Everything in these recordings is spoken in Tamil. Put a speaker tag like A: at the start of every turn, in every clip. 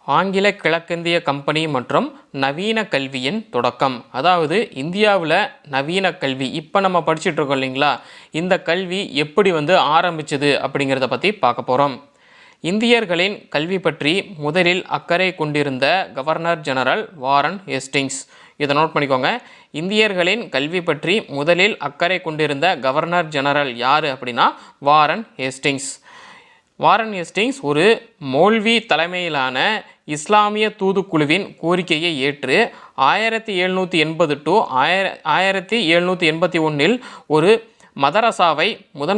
A: ஆங்கில கிழக்கிந்திய கம்பெனி மற்றும் நவீன கல்வியின் தொடக்கம். அதாவது இந்தியாவில் நவீன கல்வி இப்போ நம்ம படிச்சுட்டு இருக்கோம் இல்லைங்களா, இந்த கல்வி எப்படி ஆரம்பிச்சது அப்படிங்கிறத பற்றி பார்க்க போகிறோம். இந்தியர்களின் கல்வி பற்றி முதலில் அக்கறை கொண்டிருந்த கவர்னர் ஜெனரல் வாரன் ஹேஸ்டிங்ஸ். இதை நோட் பண்ணிக்கோங்க. இந்தியர்களின் கல்வி பற்றி முதலில் அக்கறை கொண்டிருந்த கவர்னர் ஜெனரல் யார் அப்படின்னா வாரன் ஹேஸ்டிங்ஸ். வாரன் ஹேஸ்டிங்ஸ் ஒரு மௌல்வி தலைமையிலான இஸ்லாமிய தூதுக்குழுவின் கோரிக்கையை ஏற்று 1780 to 1781 ஒரு மதரசாவை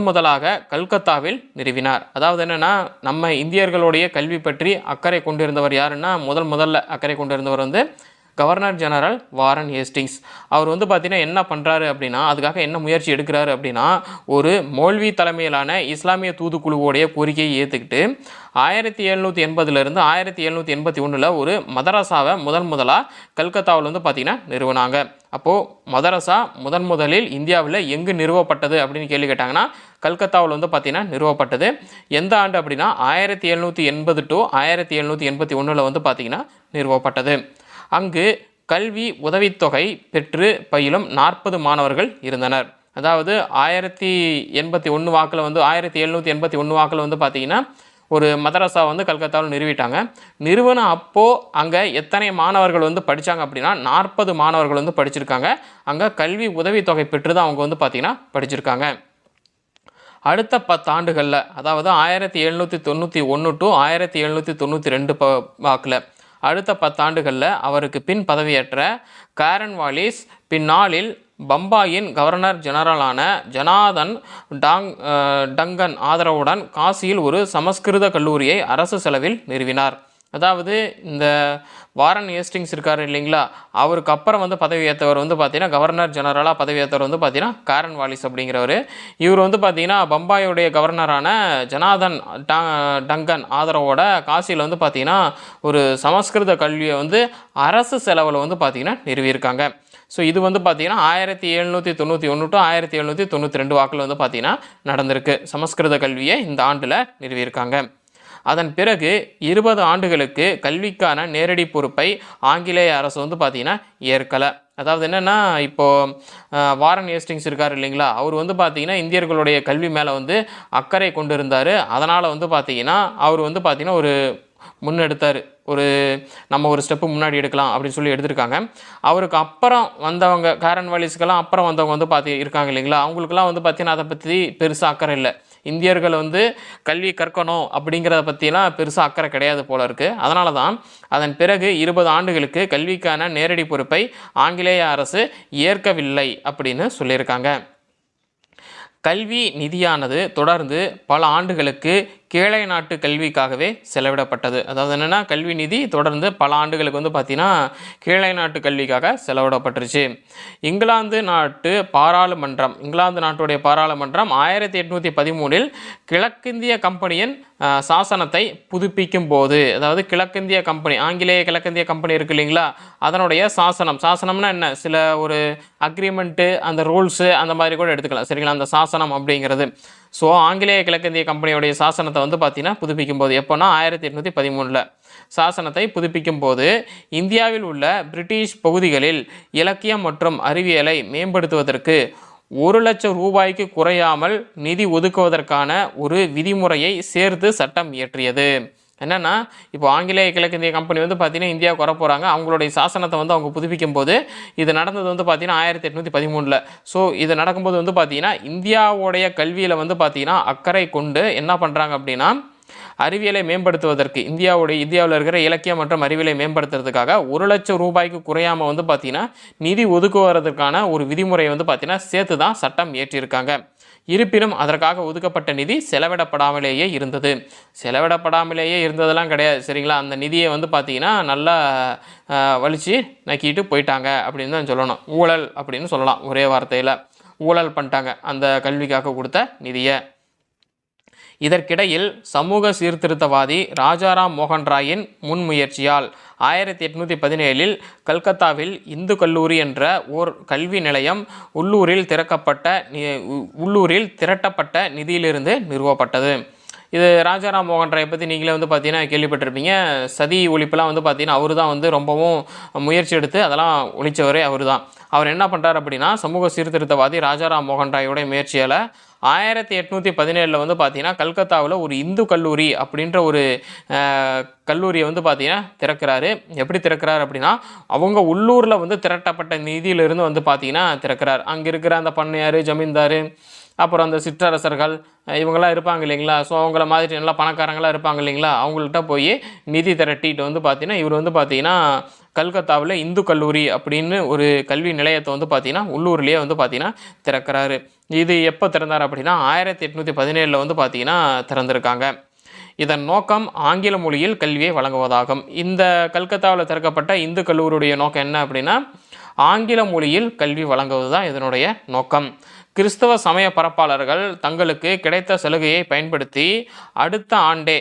A: முதலாக கல்கத்தாவில் நிறுவினார். அதாவது என்னென்னா, நம்ம இந்தியர்களுடைய கல்வி பற்றி அக்கறை கொண்டிருந்தவர் யாருன்னா முதல்ல அக்கறை கொண்டிருந்தவர் கவர்னர் ஜெனரல் வாரன் ஹேஸ்டிங்ஸ். அவர் பார்த்தீங்கன்னா என்ன பண்ணுறாரு அப்படின்னா, அதுக்காக என்ன முயற்சி எடுக்கிறாரு அப்படின்னா, ஒரு மௌல்வி தலைமையிலான இஸ்லாமிய தூதுக்குழுவோடைய கோரிக்கையை ஏற்றுக்கிட்டு 1780 1781 ஒரு மதரசாவை முதலாக கல்கத்தாவில் பார்த்தீங்கன்னா நிறுவனாங்க. அப்போது மதரசா முதலில் இந்தியாவில் எங்கு நிறுவப்பட்டது அப்படின்னு கேள்வி கேட்டாங்கன்னா, கல்கத்தாவில் பார்த்தீங்கன்னா நிறுவப்பட்டது. எந்த ஆண்டு அப்படின்னா 1780 to 1781 பார்த்தீங்கன்னா நிறுவப்பட்டது. அங்கு கல்வி உதவித்தொகை பெற்று பயிலும் 40 மாணவர்கள் இருந்தனர். அதாவது 1781 வாக்கில் 1781 வாக்கில் பார்த்தீங்கன்னா ஒரு மதரசா கல்கத்தாவில் நிறுவிட்டாங்க. நிறுவன அப்போது அங்கே எத்தனை மாணவர்கள் படித்தாங்க அப்படின்னா 40 மாணவர்கள் படிச்சிருக்காங்க. அங்கே கல்வி உதவித்தொகை பெற்று தான் அவங்க பார்த்தீங்கன்னா படிச்சிருக்காங்க. அடுத்த 10 ஆண்டுகளில், அதாவது 1791 to 1792 வாக்கில், அடுத்த 10 ஆண்டுகளில் அவருக்கு பின் பதவியேற்ற காரன்வாலிஸ் பின்னாளில் பம்பாயின் கவர்னர் ஜெனரலான ஜனாதன் டங்கன் ஆதரவுடன் காசியில் ஒரு சமஸ்கிருத கல்லூரியை அரசு செலவில் நிறுவினார். அதாவது இந்த வாரன் ஹேஸ்டிங்ஸ் இருக்கார் இல்லைங்களா, அவருக்கு அப்புறம் பதவி ஏற்றவர் பார்த்தீங்கன்னா கவர்னர் ஜெனரலாக பதவி ஏற்றவர் பார்த்தீங்கன்னா காரன்வாலிஸ் அப்படிங்கிறவர். இவர் பார்த்தீங்கன்னா பம்பாயுடைய கவர்னரான ஜனாதன் டங்கன் ஆதரவோட காசியில் பார்த்தீங்கன்னா ஒரு சமஸ்கிருத கல்வியை அரசு செலவில் பார்த்தீங்கன்னா நிறுவியிருக்காங்க. ஸோ இது பார்த்தீங்கன்னா 1791 to 1792 வாக்கில் பார்த்தீங்கன்னா நடந்திருக்கு. சமஸ்கிருத கல்வியை இந்த ஆண்டில் நிறுவியிருக்காங்க. அதன் பிறகு 20 ஆண்டுகளுக்கு கல்விக்கான நேரடி பொறுப்பை ஆங்கிலேய அரசு பார்த்தீங்கன்னா ஏற்கலை. அதாவது என்னென்னா, இப்போது வாரன் ஹேஸ்டிங்ஸ் இருக்கார் இல்லைங்களா, அவர் பார்த்தீங்கன்னா இந்தியர்களுடைய கல்வி மேலே அக்கறை கொண்டு இருந்தார். அதனால் பார்த்தீங்கன்னா அவர் பார்த்தீங்கன்னா ஒரு முன்னெடுத்தார். நம்ம ஒரு ஸ்டெப்பு முன்னாடி எடுக்கலாம் அப்படின்னு சொல்லி எடுத்திருக்காங்க. அவருக்கு அப்புறம் வந்தவங்க, காரன்வாலிஸ்க்கெல்லாம் அப்புறம் வந்தவங்க இருக்காங்க இல்லைங்களா, அவங்களுக்குலாம் பார்த்தீங்கன்னா அதை பற்றி பெருசாக அக்கறை இல்லை. இந்தியர்கள் கல்வி கற்கணும் அப்படிங்கிறத பற்றிலாம் பெருசாக அக்கறை கிடையாது போல இருக்குது. அதனால தான் அதன் பிறகு 20 ஆண்டுகளுக்கு கல்விக்கான நேரடி பொறுப்பை ஆங்கிலேய அரசு ஏற்கவில்லை அப்படின்னு சொல்லியிருக்காங்க. கல்வி நிதியானது தொடர்ந்து பல ஆண்டுகளுக்கு கீழை நாட்டு கல்விக்காகவே செலவிடப்பட்டது. அதாவது என்னென்னா, கல்வி நிதி தொடர்ந்து பல ஆண்டுகளுக்கு பார்த்தீங்கன்னா கீழை நாட்டு கல்விக்காக செலவிடப்பட்டுருச்சு. இங்கிலாந்து நாட்டுடைய பாராளுமன்றம் 1813 கிழக்கிந்திய கம்பெனியின் சாசனத்தை புதுப்பிக்கும் போது, அதாவது கிழக்கிந்திய கம்பெனி, ஆங்கிலேய கிழக்கிந்திய கம்பெனி இருக்கு இல்லைங்களா, அதனுடைய சாசனம்னா என்ன, சில ஒரு அக்ரிமெண்ட்டு, அந்த ரூல்ஸு அந்த மாதிரி கூட எடுத்துக்கலாம் சரிங்களா, அந்த சாசனம் அப்படிங்கிறது. ஸோ ஆங்கிலேய கிழக்கிந்திய கம்பெனியோடைய சாசனத்தை பார்த்தீங்கன்னா புதுப்பிக்கும் போது, எப்போனா 1813 சாசனத்தை புதுப்பிக்கும் போது இந்தியாவில் உள்ள பிரிட்டிஷ் பகுதிகளில் இலக்கியம் மற்றும் அறிவியலை மேம்படுத்துவதற்கு 1 லட்சம் ரூபாய்க்கு குறையாமல் நிதி ஒதுக்குவதற்கான ஒரு விதிமுறையை சேர்த்து சட்டம் இயற்றியது. என்னென்னா, இப்போ ஆங்கிலேய கிழக்கிந்திய கம்பெனி பார்த்தீங்கன்னா இந்தியாவுக்கு வர போகிறாங்க. அவங்களுடைய சாசனத்தை அவங்க புதுப்பிக்கும் போது இது நடந்தது பார்த்தீங்கன்னா 1813. ஸோ இது நடக்கும்போது பார்த்தீங்கன்னா இந்தியாவுடைய கல்வியில் பார்த்தீங்கன்னா அக்கறை கொண்டு என்ன பண்ணுறாங்க அப்படின்னா, அறிவியலை மேம்படுத்துவதற்கு, இந்தியாவில் இருக்கிற இலக்கியம் மற்றும் அறிவியலை மேம்படுத்துறதுக்காக 1 லட்சம் ரூபாய்க்கு குறையாமல் பார்த்தீங்கன்னா நிதி ஒதுக்குவதற்கான ஒரு விதிமுறையை பார்த்தீங்கன்னா சேர்த்து தான் சட்டம் இயற்றியிருக்காங்க. இருப்பினும் அதற்காக ஒதுக்கப்பட்ட நிதி செலவிடப்படாமலேயே இருந்ததெல்லாம் கிடையாது சரிங்களா. அந்த நிதியை பார்த்தீங்கன்னா நல்லா வலிச்சு நக்கிட்டு போயிட்டாங்க அப்படின்னு தான் சொல்லணும். ஊழல் அப்படின்னு சொல்லலாம், ஒரே வார்த்தையில் ஊழல் பண்ணிட்டாங்க அந்த கல்விக்காக கொடுத்த நிதியை. இதற்கிடையில் சமூக சீர்திருத்தவாதி ராஜாராம் மோகன் ராயின் முன்முயற்சியால் 1817 கல்கத்தாவில் இந்து கல்லூரி என்ற ஓர் கல்வி நிலையம் உள்ளூரில் திரட்டப்பட்ட நிதியிலிருந்து நிறுவப்பட்டது. இது ராஜாராம் மோகன் ராயை பற்றி நீங்களே வந்து பார்த்தீங்கன்னா கேள்விப்பட்டிருப்பீங்க. சதி ஒழிப்புலாம் வந்து பார்த்தீங்கன்னா அவர் தான் வந்து ரொம்பவும் முயற்சி எடுத்து அதெல்லாம் ஒழிச்சவரே அவர் தான். அவர் என்ன பண்ணுறாரு அப்படின்னா, சமூக சீர்திருத்தவாதி ராஜாராம் மோகன் ராயோடைய முயற்சியால் 1817 வந்து பார்த்தீங்கன்னா கல்கத்தாவில் ஒரு இந்து கல்லூரி அப்படின்ற ஒரு கல்லூரியை வந்து பார்த்தீங்கன்னா திறக்கிறாரு. எப்படி திறக்கிறார் அப்படின்னா, அவங்க உள்ளூரில் வந்து திரட்டப்பட்ட நிதியிலிருந்து வந்து பார்த்தீங்கன்னா திறக்கிறார். அங்கே இருக்கிற அந்த பண்ணையார், ஜமீன்தார், அப்புறம் அந்த சிற்றரசர்கள் இவங்கெல்லாம் இருப்பாங்க இல்லைங்களா, ஸோ அவங்கள மாதிரி நல்லா பணக்காரங்களாம் இருப்பாங்க இல்லைங்களா, அவங்கள்ட்ட போய் நிதி திரட்டிட்டு வந்து பார்த்தீங்கன்னா இவர் வந்து பார்த்தீங்கன்னா கல்கத்தாவில் இந்து கல்லூரி அப்படின்னு ஒரு கல்வி நிலையத்தை வந்து பார்த்தீங்கன்னா உள்ளூர்லேயே வந்து பார்த்தீங்கன்னா திறக்கிறாரு. இது எப்போ திறந்தார் அப்படின்னா 1817 வந்து பார்த்தீங்கன்னா திறந்திருக்காங்க. இதன் நோக்கம் ஆங்கில மொழியில் கல்வியை வழங்குவதாகும். இந்த கல்கத்தாவில் திறக்கப்பட்ட இந்து கல்லூரியுடைய நோக்கம் என்ன அப்படின்னா, ஆங்கில மொழியில் கல்வி வழங்குவது தான் இதனுடைய நோக்கம். கிறிஸ்தவ சமய பரப்பாளர்கள் தங்களுக்கு கிடைத்த சலுகையை பயன்படுத்தி அடுத்த ஆண்டே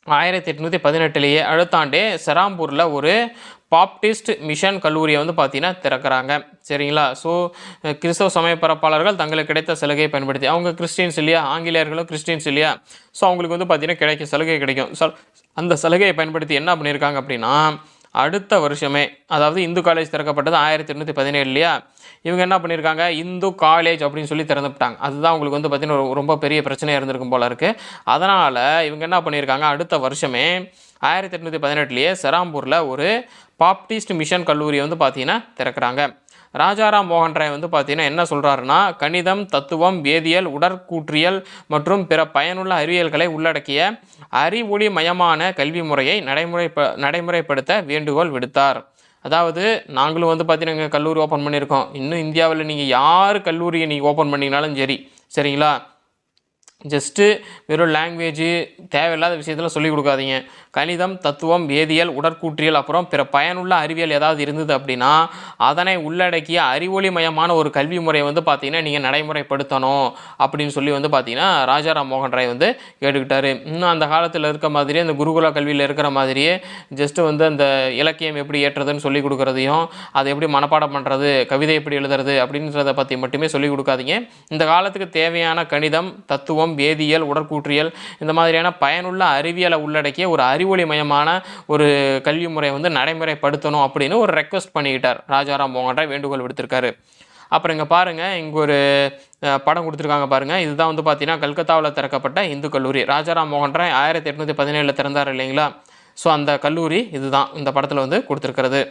A: 1818 அடுத்த ஆண்டே செராம்பூரில் ஒரு பாப்டிஸ்ட் மிஷன் கல்லூரியை வந்து பார்த்தீங்கன்னா திறக்கிறாங்க. சரிங்களா, ஸோ கிறிஸ்தவ சமய பரப்பாளர்கள் தங்களுக்கு கிடைத்த சலுகையை பயன்படுத்தி, அவங்க கிறிஸ்டின்ஸ் இல்லையா, ஆங்கிலேயர்களும் கிறிஸ்டின்ஸ் இல்லையா, ஸோ அவங்களுக்கு வந்து பார்த்தீங்கன்னா கிடைக்க சலுகை கிடைக்கும். அந்த சலுகையை பயன்படுத்தி என்ன பண்ணியிருக்காங்க அப்படின்னா, அடுத்த வருஷமே, அதாவது இந்து காலேஜ் திறக்கப்பட்டது 1817 இல்லையா, இவங்க என்ன பண்ணியிருக்காங்க, இந்து காலேஜ் அப்படின்னு சொல்லி திறந்துவிட்டாங்க. அதுதான் உங்களுக்கு வந்து பார்த்திங்கன்னா ரொம்ப பெரிய பிரச்சனையாக இருந்திருக்கும் போல இருக்குது. அதனால் இவங்க என்ன பண்ணியிருக்காங்க, அடுத்த வருஷமே 1818 செராம்பூரில் ஒரு பாப்டிஸ்ட் மிஷன் கல்லூரியை வந்து பார்த்திங்கன்னா திறக்கிறாங்க. ராஜாராம் மோகன் ராய் வந்து பார்த்தீங்கன்னா என்ன சொல்கிறாருன்னா, கணிதம், தத்துவம், வேதியியல், உடற்கூற்றியல் மற்றும் பிற பயனுள்ள அறிவியல்களை உள்ளடக்கிய அறிவொளி மயமான கல்வி முறையை நடைமுறைப்படுத்த வேண்டுகோள் விடுத்தார். அதாவது நாங்களும் வந்து பார்த்தீங்கன்னா கல்லூரி ஓப்பன் பண்ணியிருக்கோம். இன்னும் இந்தியாவில் நீங்கள் யார் கல்லூரியை நீங்கள் ஓப்பன் பண்ணிங்கனாலும் சரி, சரிங்களா, ஜஸ்ட்டு வெறும் லாங்குவேஜு தேவையில்லாத விஷயத்தில் சொல்லிக் கொடுக்காதீங்க. கணிதம், தத்துவம், வேதியியல், உடற்கூற்றியல் அப்புறம் பிற பயனுள்ள அறிவியல் ஏதாவது இருந்தது அப்படின்னா அதனை உள்ளடக்கிய அறிவொளிமயமான ஒரு கல்வி முறையை வந்து பார்த்திங்கன்னா நீங்கள் நடைமுறைப்படுத்தணும் அப்படின்னு சொல்லி வந்து பார்த்திங்கன்னா ராஜாராம் மோகன் ராய் வந்து கேட்டுக்கிட்டாரு. இன்னும் அந்த காலத்தில் இருக்க மாதிரியே அந்த குருகுல கல்வியில் இருக்கிற மாதிரியே ஜஸ்ட்டு வந்து அந்த இலக்கியம் எப்படி ஏற்றுறதுன்னு சொல்லிக் கொடுக்குறதையும், அதை எப்படி மனப்பாடம் பண்ணுறது, கவிதை எப்படி எழுதுறது அப்படின்றத பற்றி மட்டுமே சொல்லிக் கொடுக்காதீங்க. இந்த காலத்துக்கு தேவையான கணிதம், தத்துவம், வேதியியல், உடற்கூற்றியல் இந்த மாதிரியான பயனுள்ள அறிவியலை உள்ளடக்கிய ஒரு அறிவொளிமயமான ஒரு கல்வி முறையை வந்து நடைமுறைப்படுத்தணும் அப்படின்னு ஒரு ரெக்வஸ்ட் பண்ணிக்கிட்டார். ராஜாராம் மோகன் ராய் வேண்டுகோள் விடுத்திருக்காரு. அப்புறம் இங்கே பாருங்கள், இங்கே ஒரு படம் கொடுத்துருக்காங்க பாருங்கள். இதுதான் வந்து பார்த்தீங்கன்னா கல்கத்தாவில் திறக்கப்பட்ட இந்து கல்லூரி. ராஜாராம் மோகன் ராய் 1817 திறந்தார் இல்லைங்களா, ஸோ அந்த கல்லூரி இதுதான் இந்த படத்தில் வந்து கொடுத்துருக்கிறது.